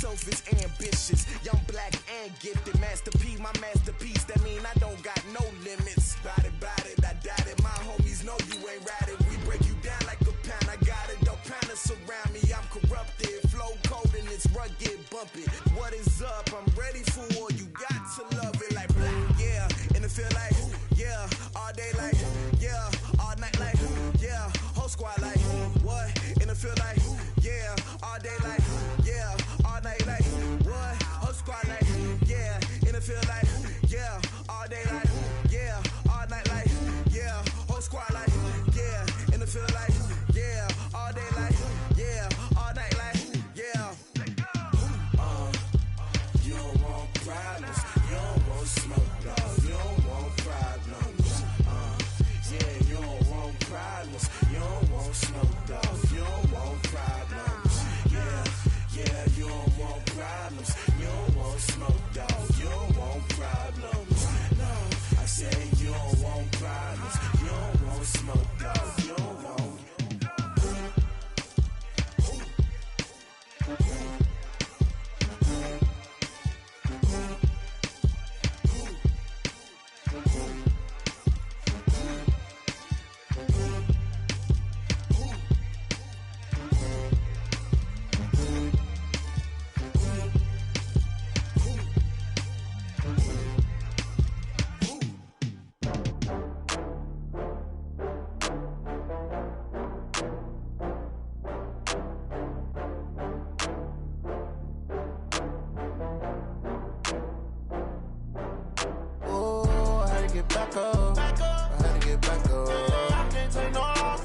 selfish, ambitious, young, black, and gifted. Master P, my masterpiece. That mean I don't got no limits. Bout it, I doubt it. My homies know you ain't ratted. We break you down like a pound. I got it, don't pound to surround me. I'm corrupted, flow cold and it's rugged, bumpy. What is up? I'm ready for war. You got to love it like black, yeah. And it feel like, yeah. All day like, yeah. All night like, yeah. Whole squad like, what? And it feel like, yeah. All day like, yeah. All night like, what? Whole squad like, yeah. And it feel like, yeah. All day like, yeah. All night like, yeah. Whole squad like, yeah. And it feel like, yeah. All day like, yeah. All night like, yeah. You don't want problems. You don't want smoke, dog. You don't want problems. Yeah, you don't want problems. You don't want smoke, dog. You don't want problems. Yeah, you don't want problems. You don't want smoke, dog. You don't want problems. No, I say you don't want problems. You don't want smoke, dog. You don't want. Back up. I had to get back up. I can't take no loss.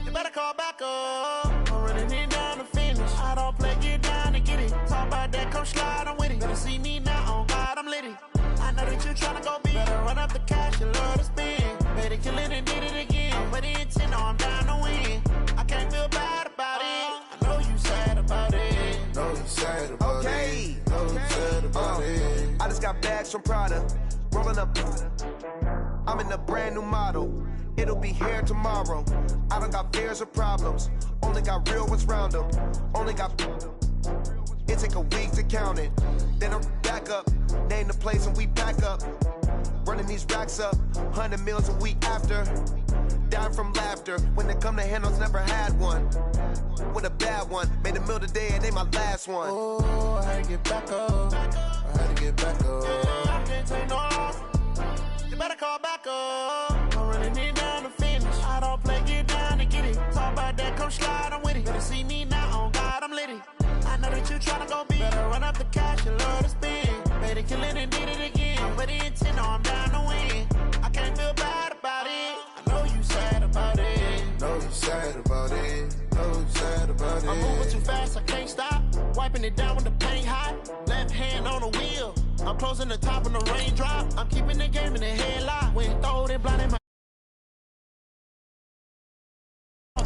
You better call back up. I'm running it down to finish. I don't play, get down and get it. Talk about that, come slide, I'm with it. Better see me now, on God, I'm litty. I know that you tryna go big. Better run up the cash, you love to spend. Better kill it and did it again. But the intent, no, I'm down to win. I can't feel bad about it. I know you sad about it. Know you sad about it. Know you sad about it. I just got bags from Prada. Rolling up, I'm in a brand new model. It'll be here tomorrow. I don't got fears or problems. Only got real ones round them. Only got. It take a week to count it. Then I'm back up. Name the place and we pack up. Running these racks up. 100 meals a week after. Down from laughter. When they come to handles, never had one. With a bad one. Made a meal today and they my last one. Oh, I had to get back up. I had to get back up. I can't take no loss. You better call back up. I'm running it down to finish. I don't play, get down and get it. Talk about that, come slide, I'm with it. Better see me now, on God, I'm litty. I know that you tryna go big. Better run up the cash, you love to spend. Better kill it and did it again. But the intent, no, I'm down to win. I can't feel bad about it. I know you sad about it. Know you sad about it. Know you sad about it. I'm moving too fast, I can't stop. Wiping it down with the paint hot. Left hand on the wheel. I'm closing the top when the raindrop. I'm keeping the game in the headlock. When throw it blind in my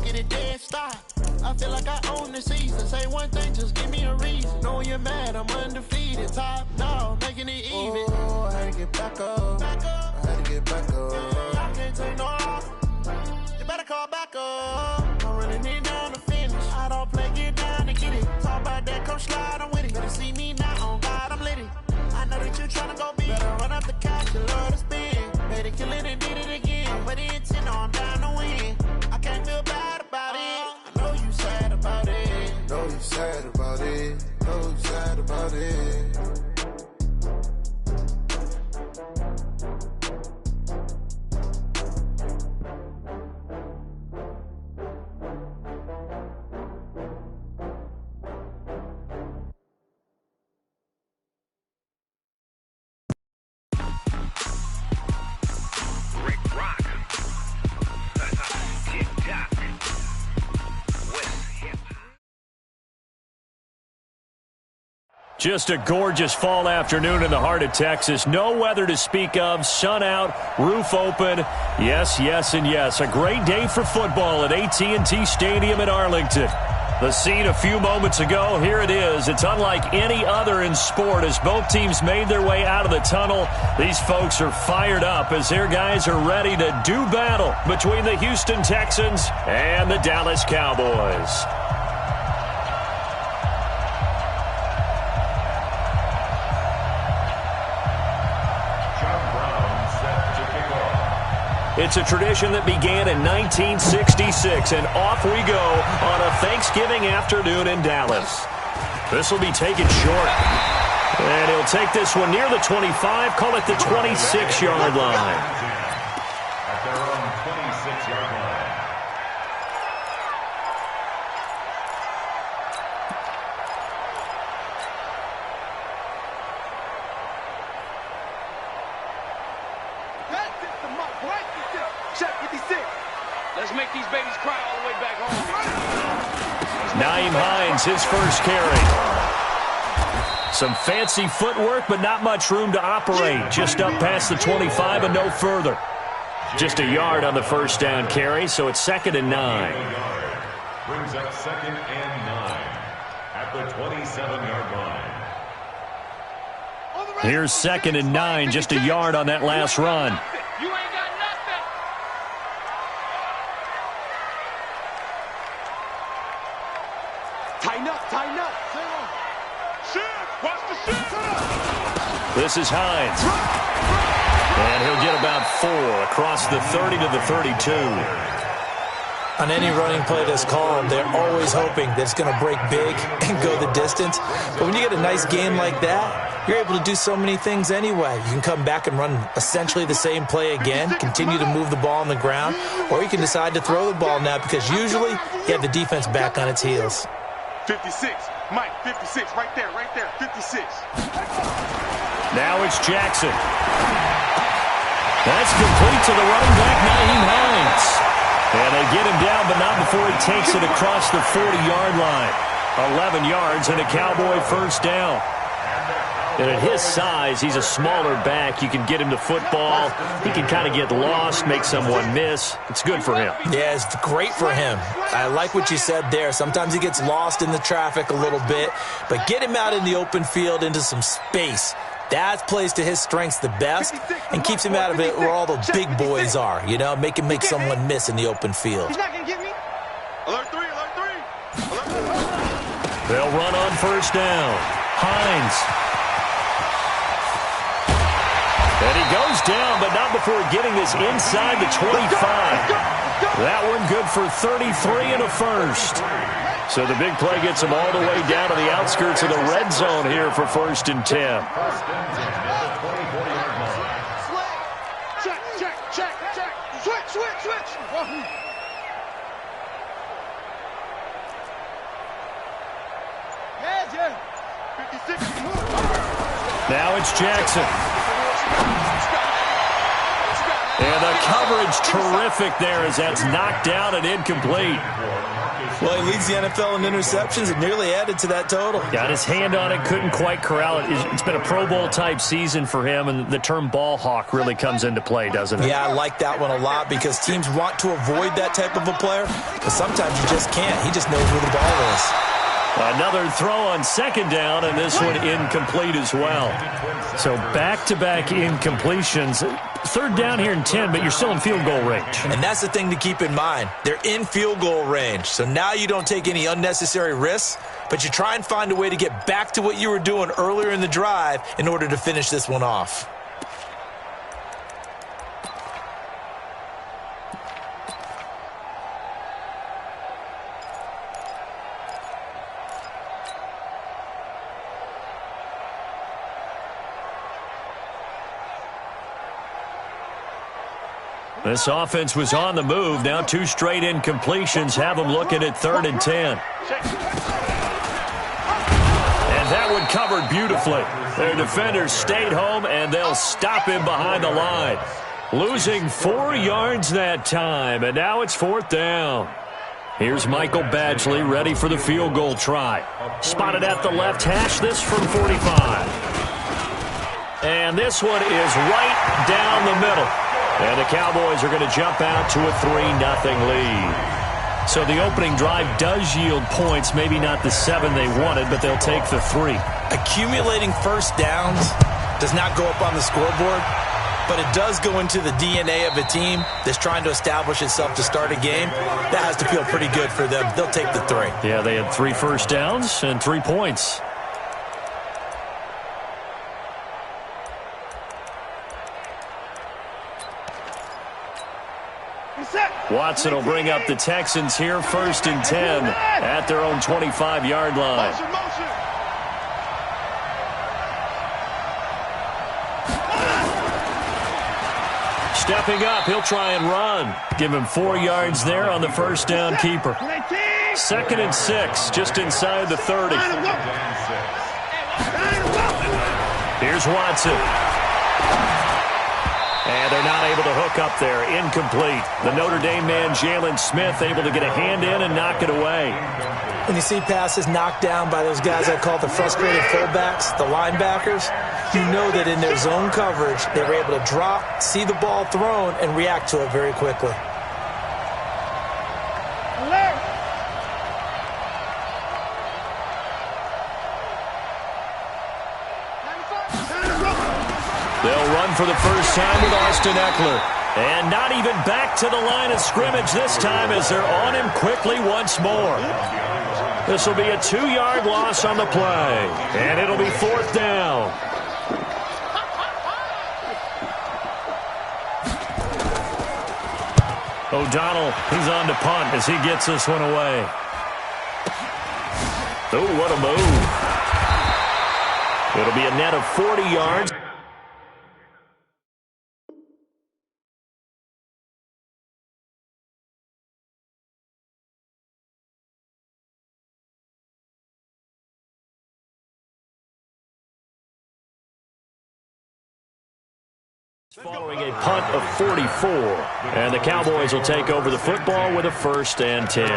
get it dead stop. I feel like I own the season. Say one thing, just give me a reason. Know you're mad, I'm undefeated. Top dog, making it even. Oh, I had to get back up. I had to get back up. I can't take no loss. You better call back up. I'm running it down to finish. I don't play, get down and get it. Talk about that, come slide, I'm with it. Better see me now, on God, I'm litty. I know that you tryna go big. Better run up the cash, you love to spend. Better kill it and did it again. But the intent, no, I'm down to win. I can't feel bad about it. I know you sad about it. Know you sad about it. Know you sad about it. Just a gorgeous fall afternoon in the heart of Texas. No weather to speak of. Sun out, roof open. Yes, yes, and yes. A great day for football at AT&T Stadium in Arlington. The scene a few moments ago, here it is. It's unlike any other in sport as both teams made their way out of the tunnel. These folks are fired up as their guys are ready to do battle between the Houston Texans and the Dallas Cowboys. It's a tradition that began in 1966, and off we go on a Thanksgiving afternoon in Dallas. This will be taken short. And he'll take this one near the 25, call it the 26-yard line. At their own 26-yard line. Check 56. Let's make these babies cry all the way back home. Naeem Hines, his first carry. Some fancy footwork, but not much room to operate. Just up past the 25 and no further. Just a yard on the first down carry, so it's 2nd and 9. Brings up 2nd and 9 at the 27-yard line. Here's 2nd and 9, just a yard on that last run. You ain't got nothing. Tighten up, tighten up. Watch the shit. This is Hines. And he'll get about 4 across the 30 to the 32. On any running play that's called, they're always hoping that it's going to break big and go the distance. But when you get a nice game like that, you're able to do so many things anyway. You can come back and run essentially the same play again, continue to move the ball on the ground, or you can decide to throw the ball now because usually you have the defense back on its heels. 56. Mike, 56. Right there, 56. Now it's Jackson. That's complete to the running back, Naeem Hines. And they get him down, but not before he takes it across the 40-yard line. 11 yards and a Cowboy first down. And at his size, he's a smaller back. You can get him to football. He can kind of get lost, make someone miss. It's good for him. Yeah, it's great for him. I like what you said there. Sometimes he gets lost in the traffic a little bit, but get him out in the open field into some space. That plays to his strengths the best and keeps him out of it where all the big boys are, you know, make him make someone miss in the open field. He's not going to get me. Alert 3, alert 3. They'll run on first down. Hines. And he goes down, but not before getting this inside the 25. That one good for 33 and a first. So the big play gets him all the way down to the outskirts of the red zone here for 1st and 10. Check. Switch. Yeah. 56. Now it's Jackson. And the coverage terrific there as that's knocked down and incomplete. Well, he leads the NFL in interceptions and nearly added to that total. Got his hand on it, couldn't quite corral it. It's been a Pro Bowl-type season for him, and the term ball hawk really comes into play, doesn't it? Yeah, I like that one a lot because teams want to avoid that type of a player, but sometimes you just can't. He just knows where the ball is. Another throw on 2nd down, and this one incomplete as well. So back-to-back incompletions. 3rd down here in 10, but you're still in field goal range. And that's the thing to keep in mind. They're in field goal range. So now you don't take any unnecessary risks, but you try and find a way to get back to what you were doing earlier in the drive in order to finish this one off. This offense was on the move. Now 2 straight incompletions have them looking at 3rd and 10. And that one covered beautifully. Their defenders stayed home, and they'll stop him behind the line. Losing 4 yards that time, and now it's 4th down. Here's Michael Badgley ready for the field goal try. Spotted at the left hash, this from 45. And this one is right down the middle. And the Cowboys are going to jump out to a 3-0 lead. So the opening drive does yield points, maybe not the 7 they wanted, but they'll take the 3. Accumulating first downs does not go up on the scoreboard, but it does go into the DNA of a team that's trying to establish itself to start a game. That has to feel pretty good for them. They'll take the 3. Yeah, they had 3 first downs and 3 points. Watson will bring up the Texans here 1st and 10 at their own 25-yard line. Stepping up, he'll try and run. Give him 4 yards there on the first down keeper. 2nd and 6, just inside the 30. Here's Watson. And they're not able to hook up there. Incomplete. The Notre Dame man, Jalen Smith, able to get a hand in and knock it away. When you see passes knocked down by those guys I call the frustrated fullbacks, the linebackers, you know that in their zone coverage, they were able to drop, see the ball thrown, and react to it very quickly. They'll run for the first time with Austin Eckler. And not even back to the line of scrimmage this time as they're on him quickly once more. This will be a 2-yard loss on the play. And it'll be 4th down. O'Donnell, he's on to punt as he gets this one away. Oh, what a move. It'll be a net of 40 yards. Following a punt of 44. And the Cowboys will take over the football with a 1st and 10.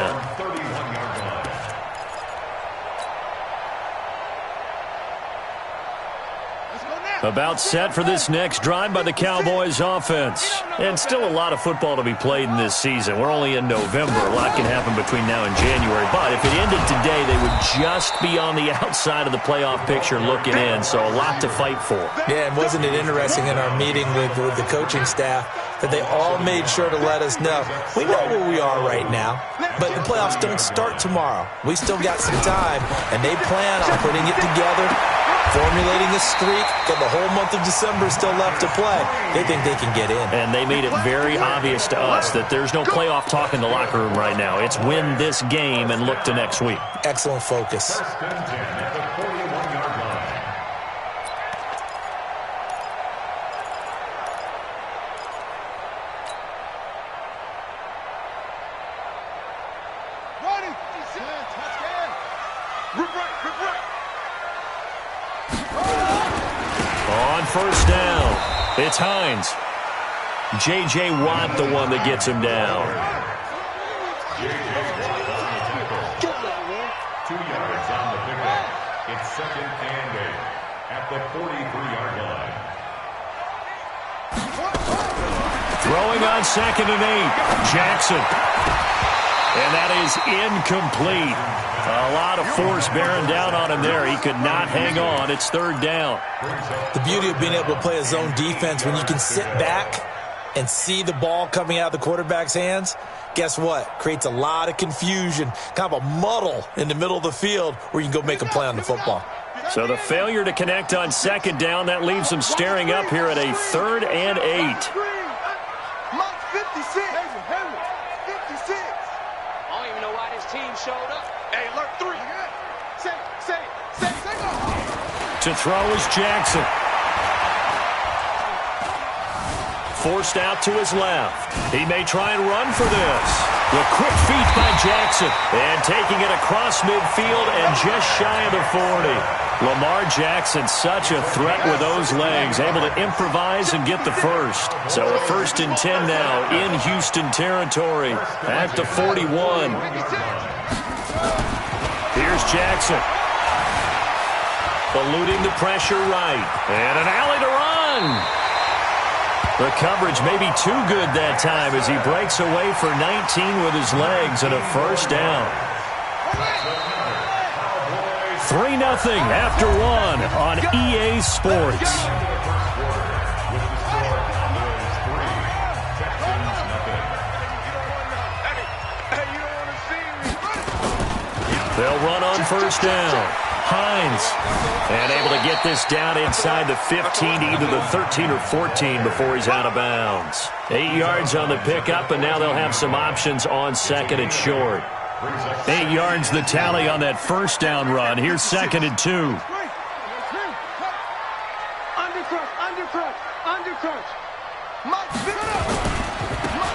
About set for this next drive by the Cowboys offense. And still a lot of football to be played in this season. We're only in November. A lot can happen between now and January. But if it ended today, they would just be on the outside of the playoff picture looking in. So a lot to fight for. Yeah, and wasn't it interesting in our meeting with the coaching staff that they all made sure to let us know, we know where we are right now, but the playoffs don't start tomorrow. We still got some time, and they plan on putting it together, formulating a streak, got the whole month of December still left to play. They think they can get in. And they made it very obvious to us that there's no playoff talk in the locker room right now. It's win this game and look to next week. Excellent focus. On 1st down, it's Hines. J.J. Watt, the one that gets him down. 2 yards on the pickup. It's 2nd and 8 at the 43-yard line. Throwing on 2nd and 8, Jackson. And that is incomplete. A lot of force bearing down on him there. He could not hang on. It's 3rd down. The beauty of being able to play a zone defense when you can sit back and see the ball coming out of the quarterback's hands, guess what? Creates a lot of confusion, kind of a muddle in the middle of the field where you can go make a play on the football. So the failure to connect on 2nd down, that leaves him staring up here at a 3rd and 8. 56. I don't even know why this team showed up. Hey, alert 3. To throw is Jackson. Forced out to his left. He may try and run for this. The quick feet by Jackson. And taking it across midfield and just shy of the 40. Lamar Jackson, such a threat with those legs, able to improvise and get the first. So a 1st and 10 now in Houston territory at the 41. Here's Jackson. Eluding the pressure right. And an alley to run. The coverage may be too good that time as he breaks away for 19 with his legs and a 1st down. 3-0 after 1 on EA Sports. They'll run on 1st down. Hines. And able to get this down inside the 15 to either the 13 or 14 before he's out of bounds. 8 yards on the pickup, and now they'll have some options on second and short. 8 yards the tally on that first down run. Here's second and 2.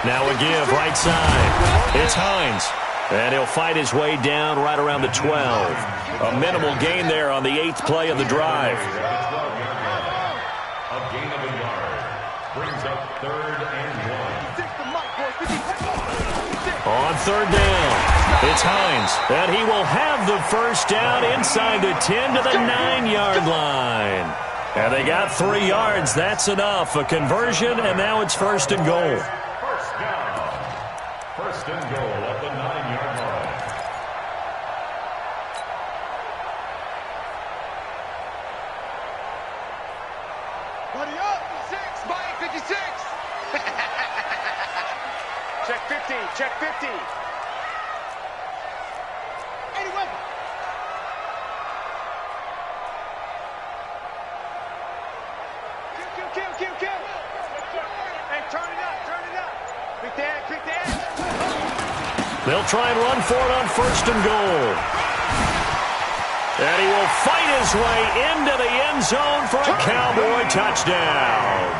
Now a give right side. It's Hines. And he'll fight his way down right around the 12. A minimal gain there on the 8th play of the drive. A gain of a yard. Brings up 3rd and 1. On 3rd down, it's Hines. And he will have the first down inside the 10 to the 9-yard line. And they got 3 yards. That's enough. A conversion, and now it's 1st and goal. First down. 1st and goal at the 9-yard line. Buddy up. 6 by 56. Check 15. Check 15. 81. Kill. Hey, turn it up. Quick dad. They'll try and run for it on 1st and goal. And he will fight his way into the end zone for a Cowboy touchdown.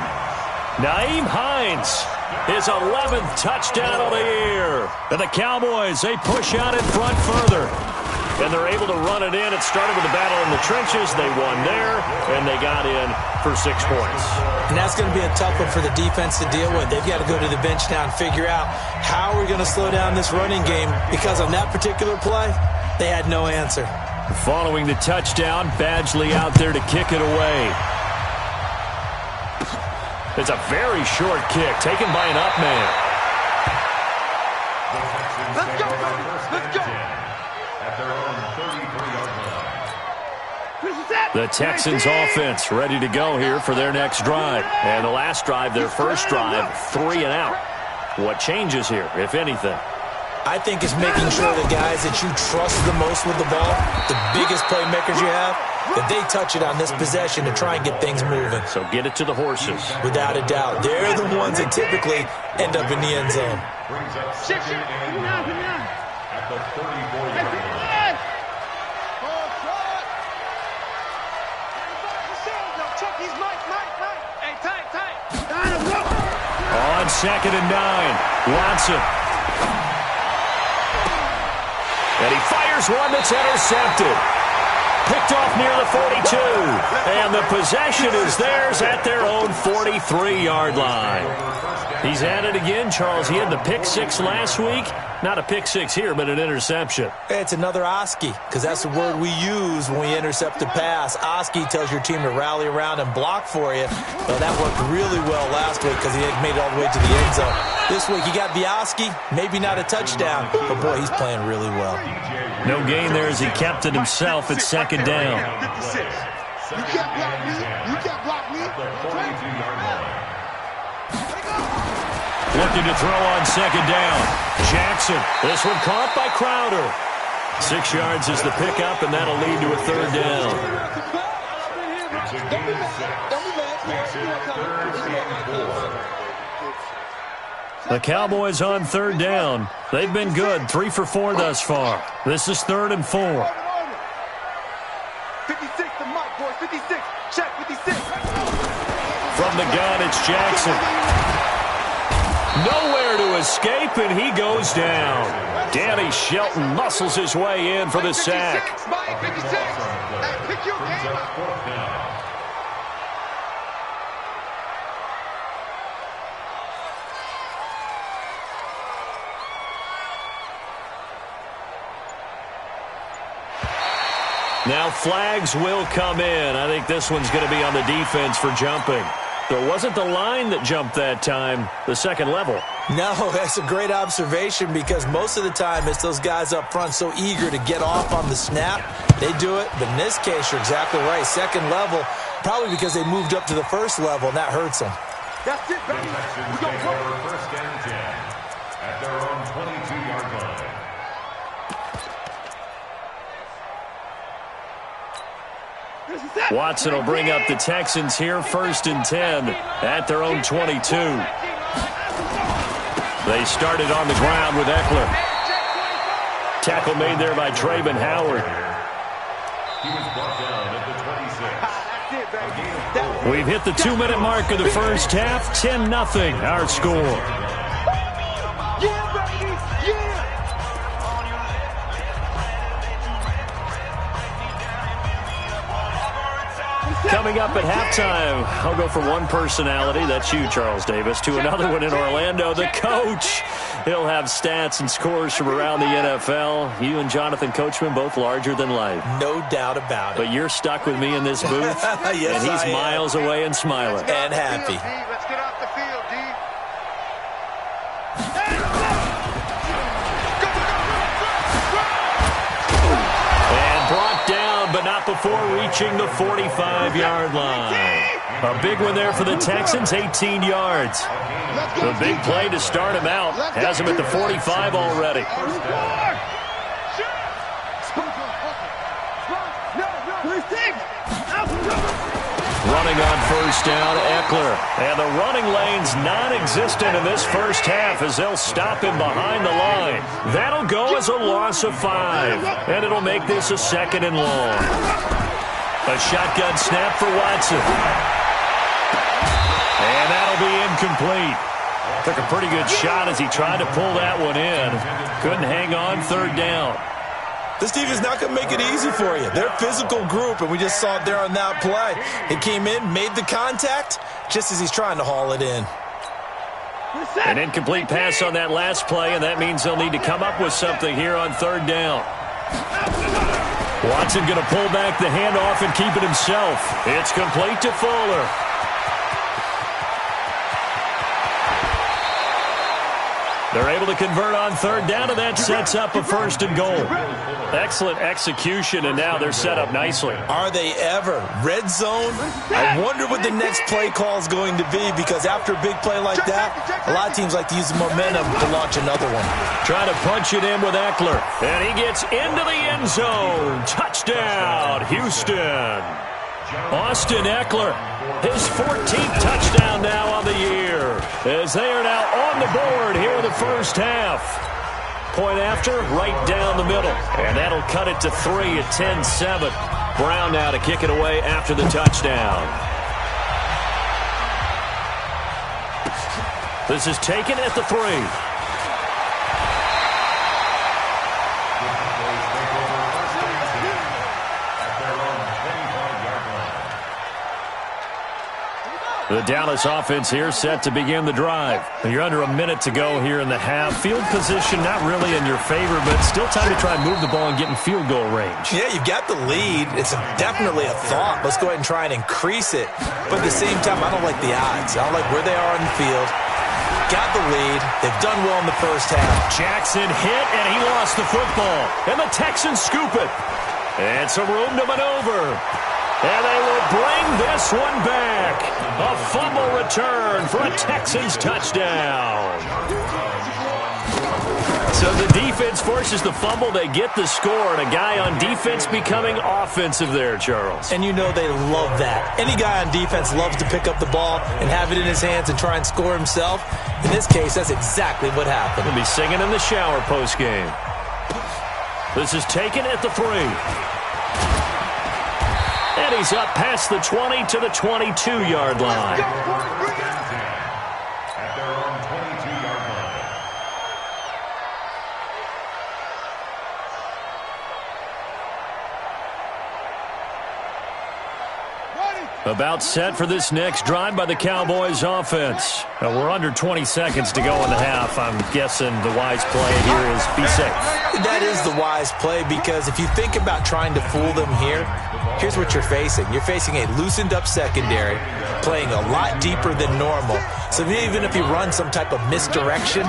Nyheim Hines, his 11th touchdown of the year. And the Cowboys, they push out in front further. And they're able to run it in. It started with a battle in the trenches. They won there, and they got in for 6 points. And that's going to be a tough one for the defense to deal with. They've got to go to the bench now and figure out how we're going to slow down this running game, because on that particular play, they had no answer. Following the touchdown, Badgley out there to kick it away. It's a very short kick taken by an up man. Let's go, baby. Let's go. At their own 33-yard line. The Texans offense ready to go here for their next drive. And the last drive, their first drive, 3 and out. What changes here, if anything? I think it's making sure the guys that you trust the most with the ball, the biggest playmakers you have, that they touch it on this possession to try and get things moving. So get it to the horses. Without a doubt. They're the ones that typically end up in the end zone. Brings up 2nd and 9 at the 34-yard line. On 2nd and 9, Watson. And he fires one that's intercepted. Picked off near the 42. And the possession is theirs at their own 43-yard line. He's at it again, Charles. He had the pick 6 last week. Not a pick 6 here, but an interception. It's another Oski, because that's the word we use when we intercept a pass. Oski tells your team to rally around and block for you. Well, that worked really well last week because he had made it all the way to the end zone. This week he got the Oski, maybe not a touchdown, but boy, he's playing really well. No gain there as he kept it himself at 2nd down. You can't block me. You can't block me. At the 42-yard line. Looking to throw on 2nd down. Jackson. This one caught by Crowder. 6 yards is the pickup, and that'll lead to a 3rd down. It's a gain of 6. Makes it 3rd and 4. The Cowboys on 3rd down. They've been good, 3 for 4 thus far. This is 3rd and 4. 56, the mic, boy. 56. Check 56. From the gun, it's Jackson. Nowhere to escape, and he goes down. Danny Shelton muscles his way in for the sack. 56, Mike, 56. Hey, pick your Brings game up up. 4th down. Now flags will come in. I think this one's going to be on the defense for jumping. So it wasn't the line that jumped that time, the second level. No, that's a great observation, because most of the time it's those guys up front so eager to get off on the snap. They do it, but in this case, you're exactly right. Second level, probably because they moved up to the first level, and that hurts them. That's it, The baby. Texans We take gonna over work. 1st and 10 at their own 22-yard line. Watson will bring up the Texans here, 1st and 10 at their own 22. They started on the ground with Eckler. Tackle made there by Trayvon Howard. He was brought down at the 26. We've hit the 2-minute mark of the first half. 10-0 our score. Coming up at halftime, I'll go from one personality, that's you, Charles Davis, to another one in Orlando, the coach. He'll have stats and scores from around the NFL. You and Jonathan Coachman, both larger than life. No doubt about it. But you're stuck with me in this booth, yes, and he's miles away and smiling. And happy. Let's get off the field, D. Brought down, but not before reaching the 45-yard line. A big one there for the Texans, 18 yards. The big play to start him out. Has him at the 45 already. Running on first down, Eckler. And the running lane's non-existent in this first half as they'll stop him behind the line. That'll go as a loss of 5. And it'll make this a 2nd and long. A shotgun snap for Watson. And that'll be incomplete. Took a pretty good shot as he tried to pull that one in. Couldn't hang on 3rd down. This team is not going to make it easy for you. They're a physical group, and we just saw it there on that play. He came in, made the contact, just as he's trying to haul it in. An incomplete pass on that last play, and that means they'll need to come up with something here on 3rd down. Watson going to pull back the handoff and keep it himself. It's complete to Fuller. They're able to convert on 3rd down, and that sets up a 1st and goal. Excellent execution, and now they're set up nicely. Are they ever? Red zone? I wonder what the next play call is going to be, because after a big play like that, a lot of teams like to use the momentum to launch another one. Trying to punch it in with Eckler, and he gets into the end zone. Touchdown, Houston. Austin Eckler, his 14th touchdown now on the year, as they are now on the board here in the first half. Point after, right down the middle, and that'll cut it to 3 at 10-7. Brown now to kick it away after the touchdown. This is taken at the 3. The Dallas offense here set to begin the drive. You're under a minute to go here in the half. Field position not really in your favor, but still time to try and move the ball and get in field goal range. Yeah, you've got the lead. It's definitely a thought. Let's go ahead and try and increase it. But at the same time, I don't like the odds. I don't like where they are on the field. Got the lead. They've done well in the first half. Jackson hit, and he lost the football. And the Texans scoop it. And some room to maneuver. And they will bring this one back. A fumble return for a Texans touchdown. So the defense forces the fumble. They get the score, and a guy on defense becoming offensive there, Charles. And you know they love that. Any guy on defense loves to pick up the ball and have it in his hands and try and score himself. In this case, that's exactly what happened. He'll be singing in the shower postgame. This is taken at the 3. And he's up past the 20 to the 22-yard line. At their own 22-yard line. About set for this next drive by the Cowboys offense. We're under 20 seconds to go in the half. I'm guessing the wise play here is be safe. That is the wise play, because if you think about trying to fool them here, here's what you're facing. You're facing a loosened up secondary, playing a lot deeper than normal. So even if you run some type of misdirection,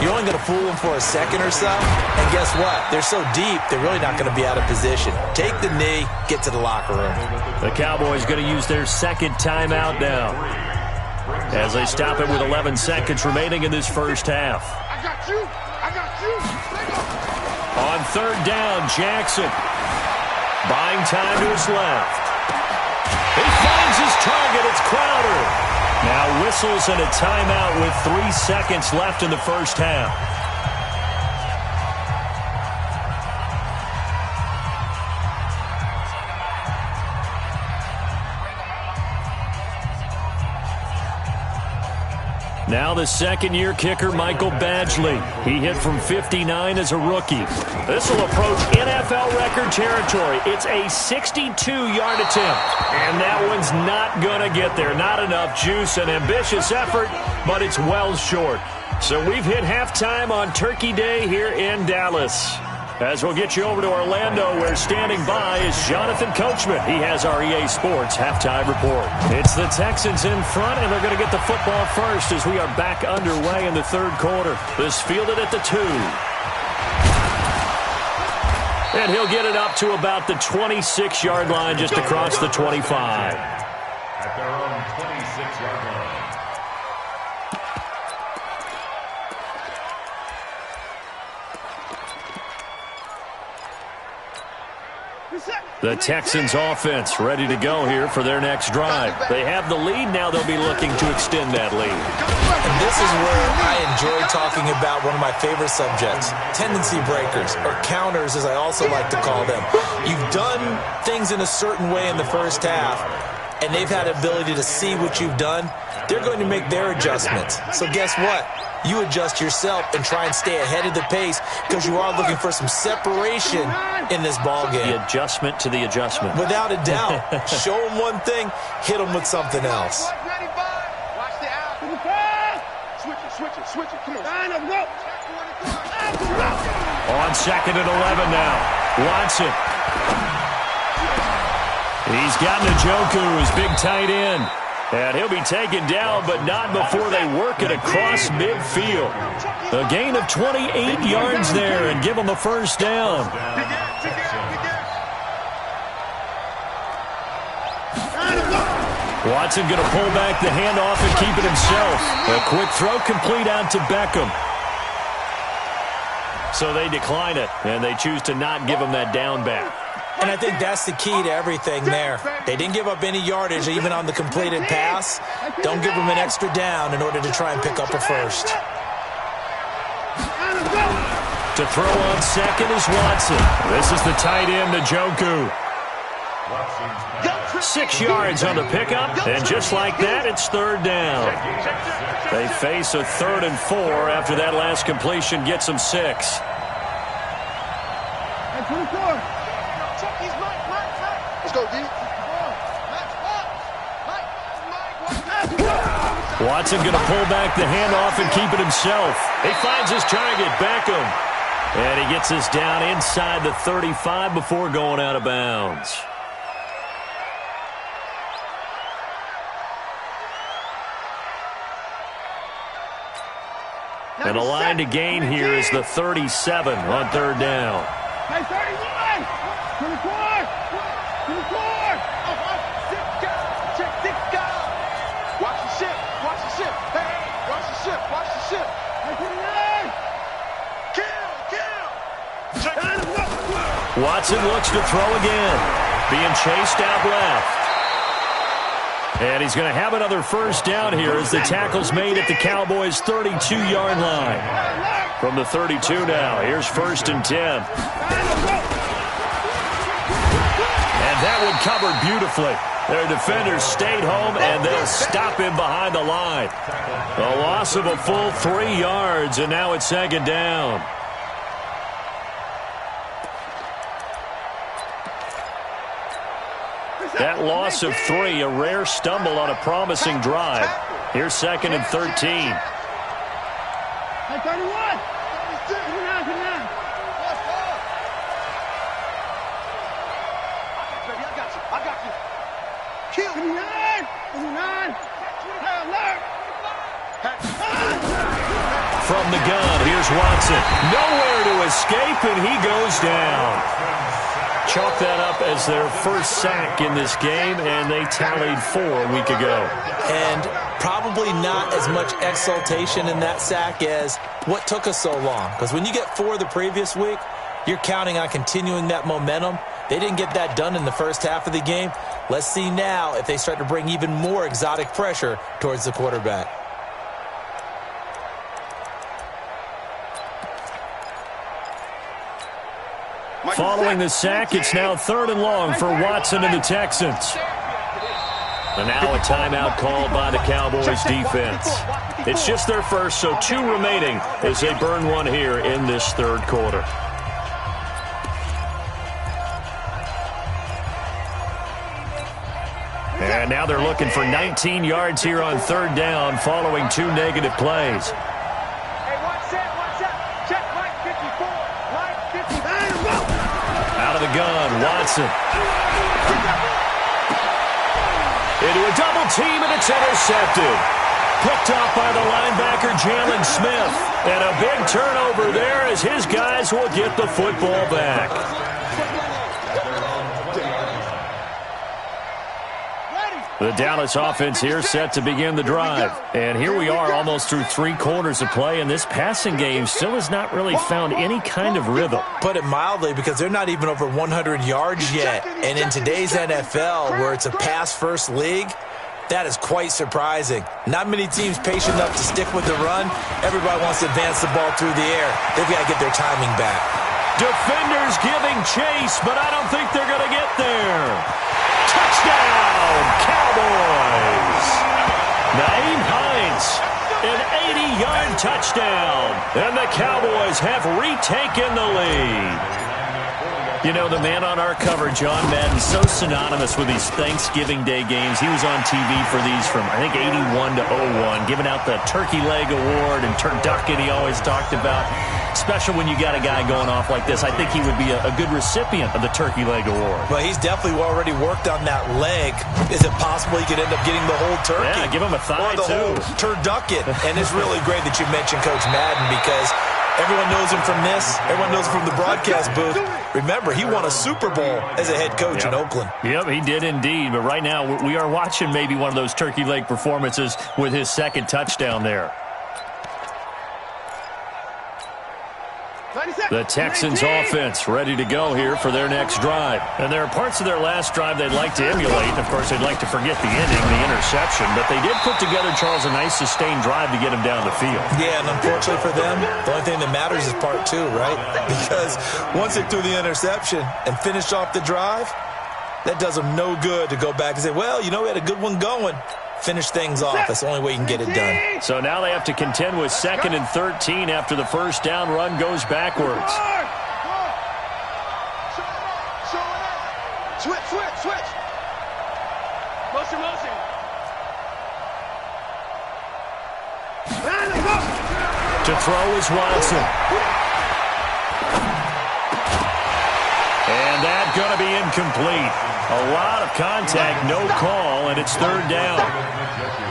you're only going to fool them for a second or so. And guess what? They're so deep, they're really not going to be out of position. Take the knee, get to the locker room. The Cowboys going to use their second timeout now, as they stop it with 11 seconds remaining in this first half. I got you. I got you. On 3rd down, Jackson buying time to his left. whistles and a timeout with 3 seconds left in the first half. Now the second-year kicker, Michael Badgley. He hit from 59 as a rookie. This will approach NFL record territory. It's a 62-yard attempt. And that one's not going to get there. Not enough juice, an ambitious effort, but it's well short. So we've hit halftime on Turkey Day here in Dallas. As we'll get you over to Orlando, where standing by is Jonathan Coachman. He has our EA Sports halftime report. It's the Texans in front, and they're going to get the football first as we are back underway in the third quarter. This fielded at the 2. And he'll get it up to about the 26-yard line, just across the 25. At their own 26-yard line. The Texans offense ready to go here for their next drive. They have the lead. Now they'll be looking to extend that lead. And this is where I enjoy talking about one of my favorite subjects, tendency breakers, or counters as I also like to call them. You've done things in a certain way in the first half, and they've had the ability to see what you've done. They're going to make their adjustments. So guess what? You adjust yourself and try and stay ahead of the pace because you are looking for some separation in this ball game. The adjustment to the adjustment. Without a doubt. Show them one thing, hit them with something else. Switch it. Come on. On 2nd and 11 now. Watson. He's got Njoku, his big tight end. And he'll be taken down, but not before they work it across midfield. A gain of 28 yards there and give them a first down. Watson going to pull back the handoff and keep it himself. A quick throw complete out to Beckham. So they decline it, and they choose to not give him that down back. And I think that's the key to everything there. They didn't give up any yardage even on the completed pass. Don't give them an extra down in order to try and pick up a first. To throw on second is Watson. This is the tight end, Njoku. 6 yards on the pickup, and just like that, it's third down. They face a 3rd and 4 after that last completion gets them 6. Watson going to pull back the handoff and keep it himself. He finds his target, Beckham. And he gets us down inside the 35 before going out of bounds. And the line to gain here is the 37 on 3rd down. Hey, 31! 24! 24! Watch the ship! Watch the ship! Hey! Watch the ship! Watch the ship! Kill! Watson looks to throw again. Being chased out left. And he's going to have another first down here as the tackle's made at the Cowboys' 32-yard line. From the 32 now, here's 1st and 10. And that one covered beautifully. Their defenders stayed home, and they'll stop him behind the line. A loss of a full 3 yards, and now it's 2nd down. That loss of 3, a rare stumble on a promising drive. Here's 2nd and 13. Hey, 31! I got you. Kill. 29! From the gun, here's Watson. Nowhere to escape, and he goes down. Chalk that up as their first sack in this game, and they tallied 4 a week ago. And probably not as much exultation in that sack as what took us so long. Because when you get 4 the previous week, You're counting on continuing that momentum. They didn't get that done in the first half of the game. Let's see now if they start to bring even more exotic pressure towards the quarterback. Following the sack, it's now 3rd and long for Watson and the Texans. And now a timeout called by the Cowboys defense. It's just their first, so 2 remaining as they burn one here in this 3rd quarter. And now they're looking for 19 yards here on 3rd down following 2 negative plays. Out of the gun, Watson. Into a double team, and it's intercepted. Picked off by the linebacker, Jalen Smith. And a big turnover there as his guys will get the football back. The Dallas offense here set to begin the drive. And here we are almost through 3 quarters of play, and this passing game still has not really found any kind of rhythm. Put it mildly, because they're not even over 100 yards yet. And in today's NFL, where it's a pass-first league, that is quite surprising. Not many teams patient enough to stick with the run. Everybody wants to advance the ball through the air. They've got to get their timing back. Defenders giving chase, but I don't think they're going to get there. Touchdown, Cowboys! Nyheim Hines, an 80-yard touchdown, and the Cowboys have retaken the lead. You know, the man on our cover, John Madden, so synonymous with these Thanksgiving Day games. He was on TV for these from, I think, 81 to 01, giving out the Turkey Leg Award and turducken he always talked about. Special when you got a guy going off like this. I think he would be a good recipient of the Turkey Leg Award. Well, he's definitely already worked on that leg. Is it possible he could end up getting the whole turkey? Yeah, give him a thigh, or the whole turducken. And it's really great that you mentioned Coach Madden, because everyone knows him from this. Everyone knows him from the broadcast booth. Remember, he won a Super Bowl as a head coach in Oakland. Yep, he did indeed. But right now, we are watching maybe one of those turkey leg performances with his 2nd touchdown there. The Texans offense ready to go here for their next drive. And there are parts of their last drive they'd like to emulate. Of course, they'd like to forget the ending, the interception. But they did put together, Charles, a nice sustained drive to get him down the field. Yeah, and unfortunately for them, the only thing that matters is part 2, right? Because once they threw the interception and finished off the drive, that does them no good to go back and say, well, you know, we had a good one going. Finish things off. That's the only way you can get it done. So now they have to contend with 2nd and 13 after the first down run goes backwards. Switch. Motion. To throw is Watson. And that's going to be incomplete. A lot of contact, no call, and it's 3rd down.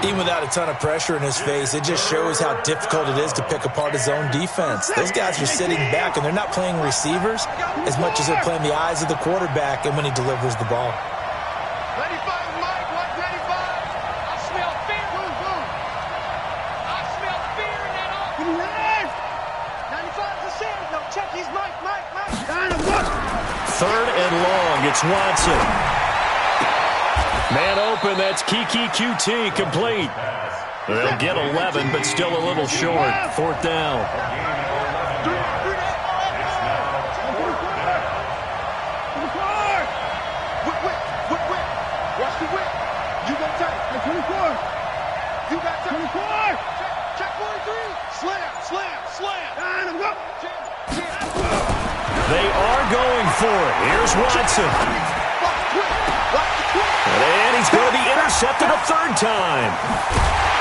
Even without a ton of pressure in his face, it just shows how difficult it is to pick apart his own defense. Those guys are sitting back, and they're not playing receivers as much as they're playing the eyes of the quarterback and when he delivers the ball. 95, Mike, 195. I smell fear. I smell fear in that offense. 95 is the no, check, he's Mike. 3rd and long, it's Watson. Man open, that's Kiki QT, complete. They'll get 11, but still a little short. 4th down. Watch the whip. You got time. 24. You got time. Check 43. Slam. They are going for it. Here's Watson. And he's going to be intercepted a 3rd time.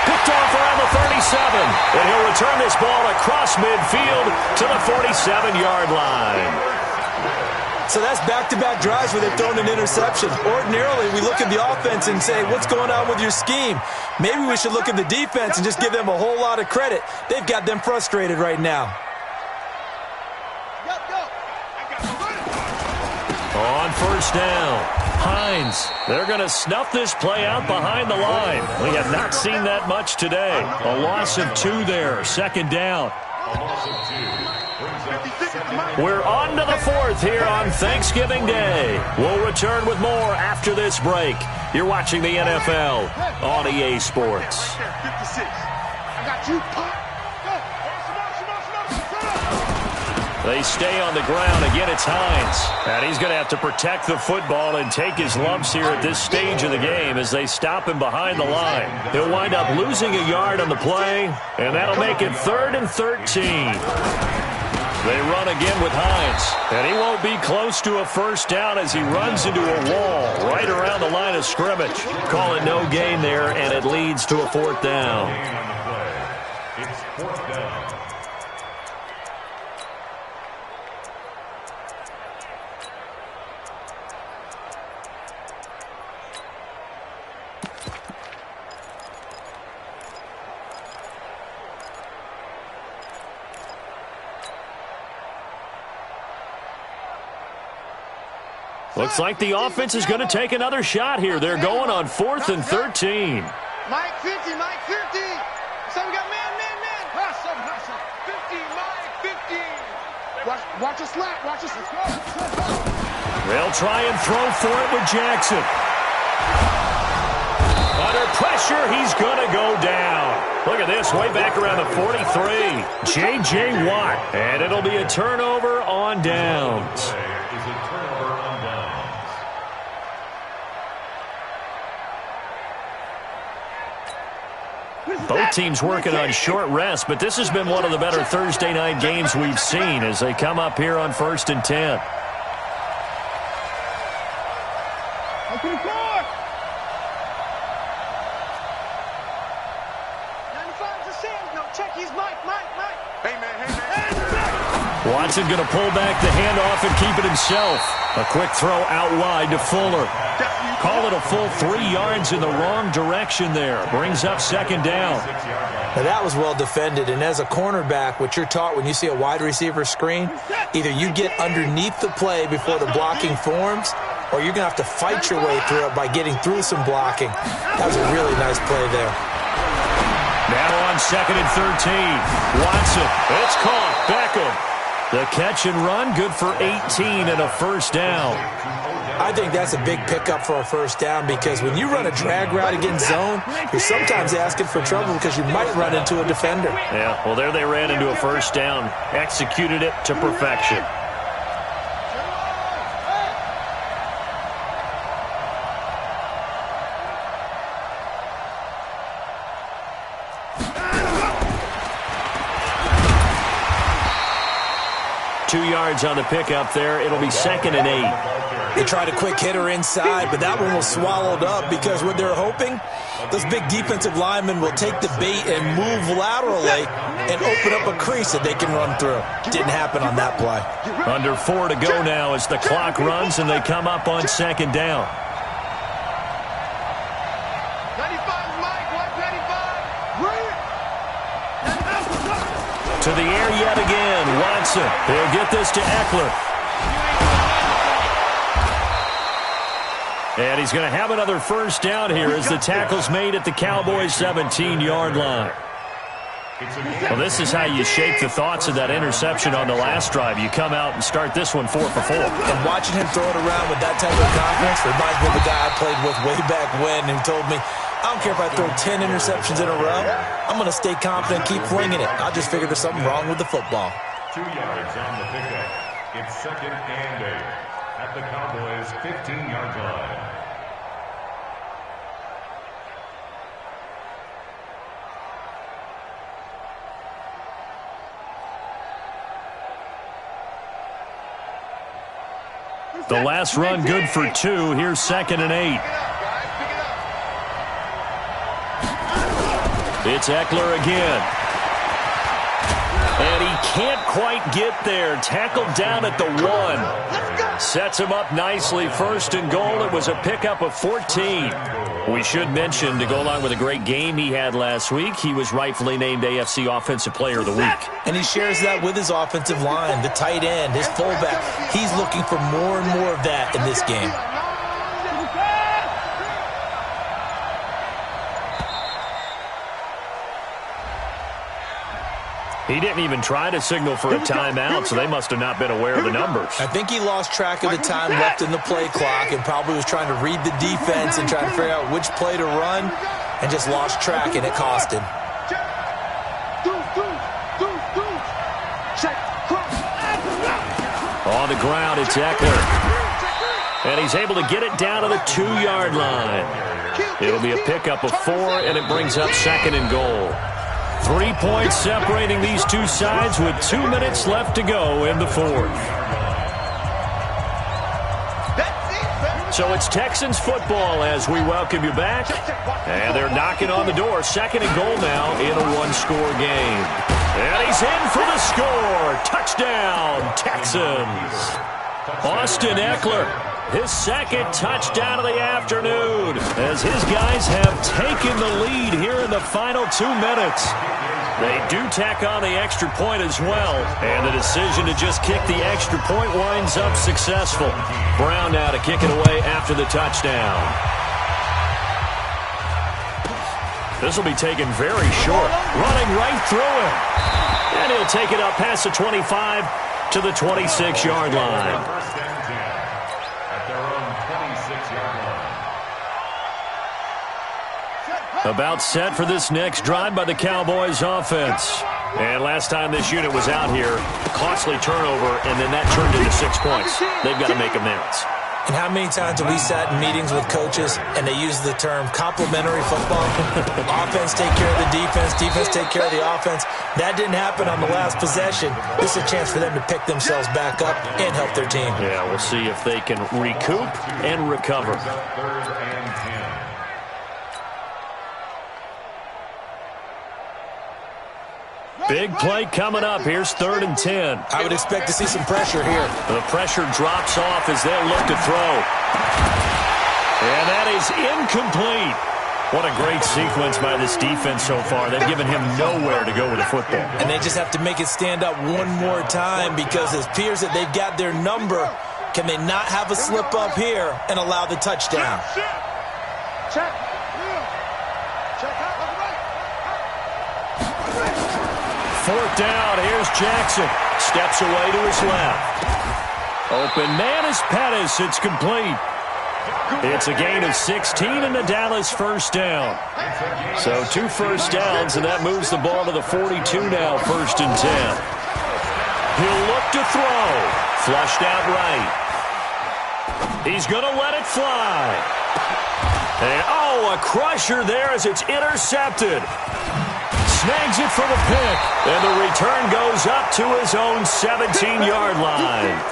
Picked off around the 37. And he'll return this ball across midfield to the 47-yard line. So that's back-to-back drives where they've thrown an interception. Ordinarily, we look at the offense and say, what's going on with your scheme? Maybe we should look at the defense and just give them a whole lot of credit. They've got them frustrated right now. On 1st down, Hines. They're going to snuff this play out behind the line. We have not seen that much today. A loss of 2 there, 2nd down. A loss of 2 brings up We're on to the fourth here on Thanksgiving Day. We'll return with more after this break. You're watching the NFL on EA Sports. 56. I got you. They stay on the ground. Again, it's Hines. And he's going to have to protect the football and take his lumps here at this stage of the game as they stop him behind the line. He'll wind up losing a yard on the play, and that'll make it 3rd and 13. They run again with Hines, and he won't be close to a first down as he runs into a wall right around the line of scrimmage. Call it no gain there, and it leads to a 4th down. It's 4th down. Looks like the offense is going to take another shot here. They're going on 4th and 13. Mike 50, Mike 50. So we got man. Hustle. 50, Mike 50. Watch us slap, watch us. They'll try and throw for it with Jackson. Under pressure, he's going to go down. Look at this, way back around the 43. J.J. Watt, and it'll be a turnover on downs. Both teams working on short rest, but this has been one of the better Thursday night games we've seen as they come up here on 1st and 10. Watson going to pull back the handoff and keep it himself. A quick throw out wide to Fuller. Call it a full 3 yards in the wrong direction there. Brings up 2nd down. Now that was well defended, and as a cornerback, what you're taught when you see a wide receiver screen, either you get underneath the play before the blocking forms, or you're going to have to fight your way through it by getting through some blocking. That was a really nice play there. Now on 2nd and 13. Watson, it's caught. Beckham. The catch and run, good for 18 and a first down. I think that's a big pickup for a first down because when you run a drag route against zone, you're sometimes asking for trouble because you might run into a defender. Yeah, well, there they ran into a first down. Executed it to perfection. On the pickup there. It'll be 2nd and 8. They tried a quick hitter inside, but that one was swallowed up because what they're hoping, those big defensive linemen will take the bait and move laterally and open up a crease that they can run through. Didn't happen on that play. Under 4 to go now as the clock runs and they come up on 2nd down. 95, Mike, 195. To the air yet again. Watson. He'll get this to Eckler. And he's going to have another first down here as the tackle's made at the Cowboys' 17-yard line. Well, this is how you shape the thoughts of that interception on the last drive. You come out and start this one 4 for 4. And watching him throw it around with that type of confidence reminds me of the guy I played with way back when who told me, I don't care if I throw 10 interceptions in a row. I'm going to stay confident and keep flinging it. I just figured there's something wrong with the football. 2 yards on the pickup. It's 2nd and 8 at the Cowboys' 15-yard line. The last run good for 2. Here's 2nd and 8. It's Eckler again. And he can't quite get there. Tackled down at the 1. Sets him up nicely. 1st and goal. It was a pickup of 14. We should mention, to go along with a great game he had last week, he was rightfully named AFC Offensive Player of the Week. And he shares that with his offensive line, the tight end, his fullback. He's looking for more and more of that in this game. He didn't even try to signal for a timeout, so they must have not been aware of the numbers. I think he lost track of the time left in the play clock and probably was trying to read the defense and trying to figure out which play to run and just lost track, and it cost him. On the ground, it's Eckler. And he's able to get it down to the 2-yard line. It'll be a pickup of 4, and it brings up 2nd and goal. 3 points separating these two sides with 2 minutes left to go in the 4th. So it's Texans football as we welcome you back. And they're knocking on the door. 2nd and goal now in a 1-score game. And he's in for the score. Touchdown, Texans. Austin Eckler, his 2nd touchdown of the afternoon, as his guys have taken the lead here in the final 2 minutes. They do tack on the extra point as well, and the decision to just kick the extra point winds up successful. Brown now to kick it away after the touchdown. This will be taken very short, running right through him. And he'll take it up past the 25 to the 26-yard line. About set for this next drive by the Cowboys offense. And last time this unit was out here, costly turnover, and then that turned into 6 points. They've got to make amends. And how many times have we sat in meetings with coaches and they use the term complementary football? Offense take care of the defense, defense take care of the offense. That didn't happen on the last possession. This is a chance for them to pick themselves back up and help their team. Yeah, we'll see if they can recoup and recover. Big play coming up. Here's 3rd and 10. I would expect to see some pressure here. The pressure drops off as they'll look to throw. And that is incomplete. What a great sequence by this defense so far. They've given him nowhere to go with the football. And they just have to make it stand up one more time because it appears that they've got their number. Can they not have a slip up here and allow the touchdown? Check. 4th down. Here's Jackson. Steps away to his left. Open man is Pettis. It's complete. It's a gain of 16 and the Dallas 1st down. So 2 first downs, and that moves the ball to the 42 now, 1st and 10. He'll look to throw. Flushed out right. He's going to let it fly. And, a crusher there as it's intercepted. Snags it for the pick, and the return goes up to his own 17-yard line.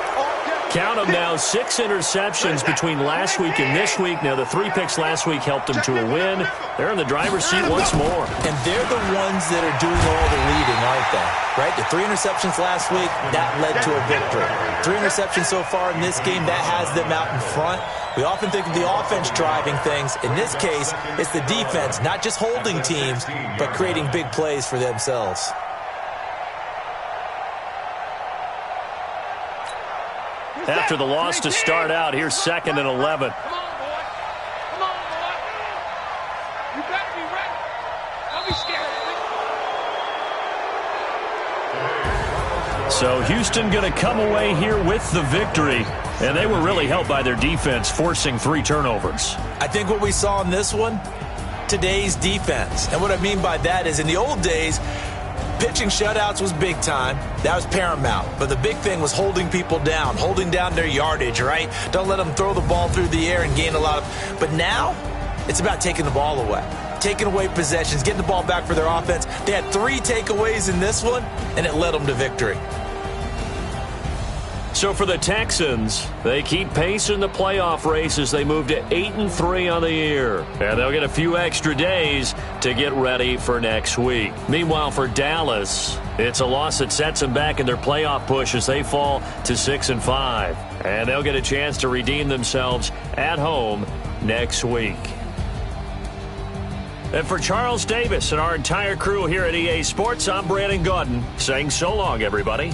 Count them now, 6 interceptions between last week and this week. Now, the 3 picks last week helped them to a win. They're in the driver's seat once more. And they're the ones that are doing all the leading, aren't they? Right? The 3 interceptions last week, that led to a victory. 3 interceptions so far in this game, that has them out in front. We often think of the offense driving things. In this case, it's the defense, not just holding teams, but creating big plays for themselves. After the loss to start out, here's 2nd and 11. Come on, boy. You better be ready. Don't be scared of me. So Houston going to come away here with the victory. And they were really helped by their defense, forcing 3 turnovers. I think what we saw in this one, today's defense. And what I mean by that is in the old days, pitching shutouts was big time. That was paramount. But the big thing was holding people down, holding down their yardage, right? Don't let them throw the ball through the air and gain a lot of... But now, it's about taking the ball away. Taking away possessions, getting the ball back for their offense. They had 3 takeaways in this one, and it led them to victory. So for the Texans, they keep pace in the playoff race as they move to 8-3 on the year. And they'll get a few extra days to get ready for next week. Meanwhile, for Dallas, it's a loss that sets them back in their playoff push as they fall to 6-5. And they'll get a chance to redeem themselves at home next week. And for Charles Davis and our entire crew here at EA Sports, I'm Brandon Gaudin saying so long, everybody.